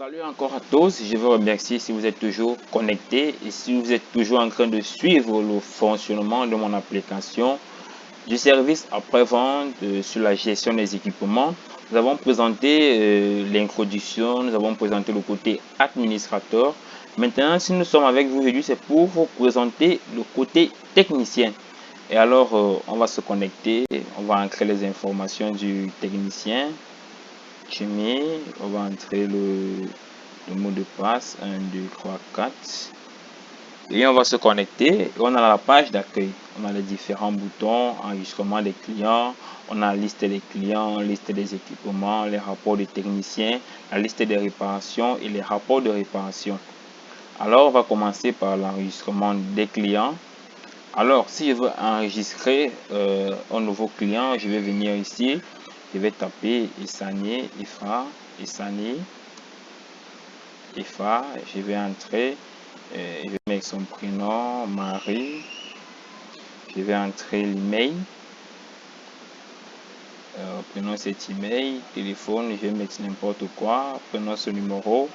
Salut encore à tous, je vous remercie si vous êtes toujours connectés et si vous êtes toujours en train de suivre le fonctionnement de mon application du service après-vente sur la gestion des équipements. Nous avons présenté l'introduction, nous avons présenté le côté administrateur. Maintenant, si nous sommes avec vous aujourd'hui, c'est pour vous présenter le côté technicien. Et alors, on va se connecter, on va entrer les informations du technicien. Jimmy, on va entrer le mot de passe 1 2 3 4 et on va se connecter. Et on a la page d'accueil, on a les différents boutons, enregistrement des clients, on a la liste des clients, liste des équipements, les rapports des techniciens, la liste des réparations et les rapports de réparation. Alors on va commencer par l'enregistrement des clients. Alors si je veux enregistrer un nouveau client, je vais venir ici. Je vais taper Essani, IFA, Essani, IFA. Je vais entrer, je vais mettre son prénom, Marie. Je vais entrer l'email. Prenons cet email, téléphone, je vais mettre n'importe quoi. Prenons ce numéro.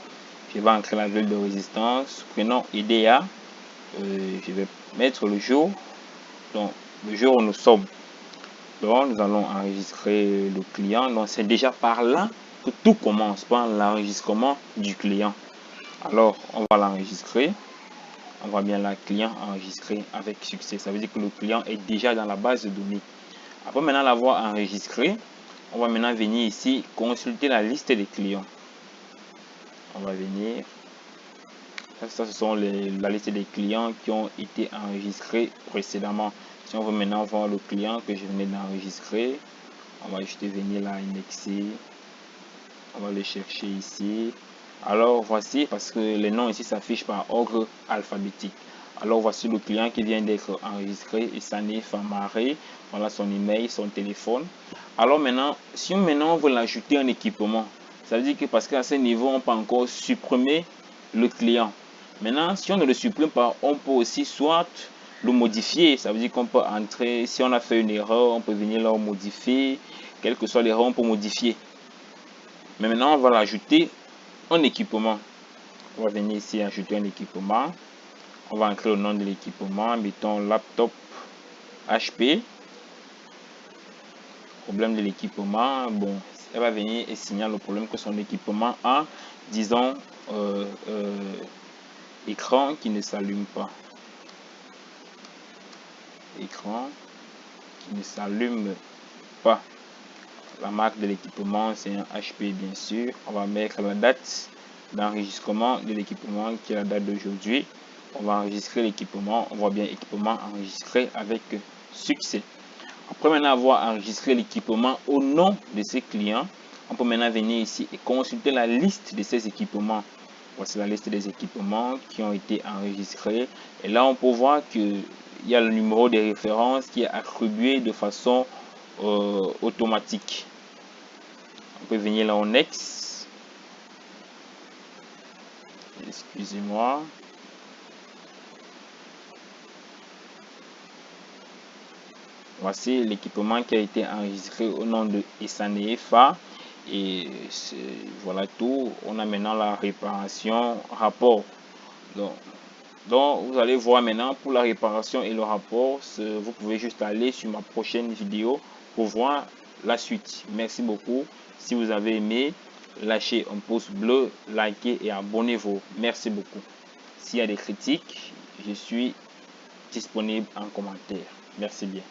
Je vais entrer la ville de résistance. Prenons IDEA. Je vais mettre le jour. Donc, le jour où nous sommes. Donc, nous allons enregistrer le client. Donc, c'est déjà par là que tout commence, par l'enregistrement du client. Alors, on va l'enregistrer. On voit bien la client enregistré avec succès. Ça veut dire que le client est déjà dans la base de données. Après maintenant l'avoir enregistré, on va maintenant venir ici consulter la liste des clients. On va venir. Ça, ce sont la liste des clients qui ont été enregistrés précédemment. Si on veut maintenant voir le client que je venais d'enregistrer, on va juste venir là indexer. On va le chercher ici. Alors voici, parce que les noms ici s'affichent par ordre alphabétique. Alors voici le client qui vient d'être enregistré, Essani Famare. Voilà son email, son téléphone. Alors maintenant, si on veut l'ajouter en équipement, ça veut dire que parce qu'à ce niveau, on peut encore supprimer le client. Maintenant, si on ne le supprime pas, on peut aussi soit le modifier. Ça veut dire qu'on peut entrer, si on a fait une erreur, on peut venir là modifier. Quelle que soit l'erreur, on peut modifier. Mais maintenant, on va l'ajouter en équipement. On va venir ici ajouter un équipement. On va entrer le nom de l'équipement. Mettons laptop HP. Problème de l'équipement. Bon, elle va venir et signaler le problème que son équipement a, disons, écran qui ne s'allume pas. Écran qui ne s'allume pas. La marque de l'équipement, c'est un HP bien sûr. On va mettre la date d'enregistrement de l'équipement qui est la date d'aujourd'hui. On va enregistrer l'équipement. On voit bien équipement enregistré avec succès. Après maintenant avoir enregistré l'équipement au nom de ses clients, on peut maintenant venir ici et consulter la liste de ces équipements. Voici la liste des équipements qui ont été enregistrés. Et là, on peut voir qu'il y a le numéro de référence qui est attribué de façon automatique. On peut venir là au next. Excusez-moi. Voici l'équipement qui a été enregistré au nom de Essani FA. Et voilà tout. On a maintenant la réparation rapport. Donc vous allez voir maintenant pour la réparation et le rapport. Vous pouvez juste aller sur ma prochaine vidéo pour voir la suite. Merci beaucoup. Si vous avez aimé, lâchez un pouce bleu, likez et abonnez-vous. Merci beaucoup. S'il y a des critiques, je suis disponible en commentaire. Merci bien.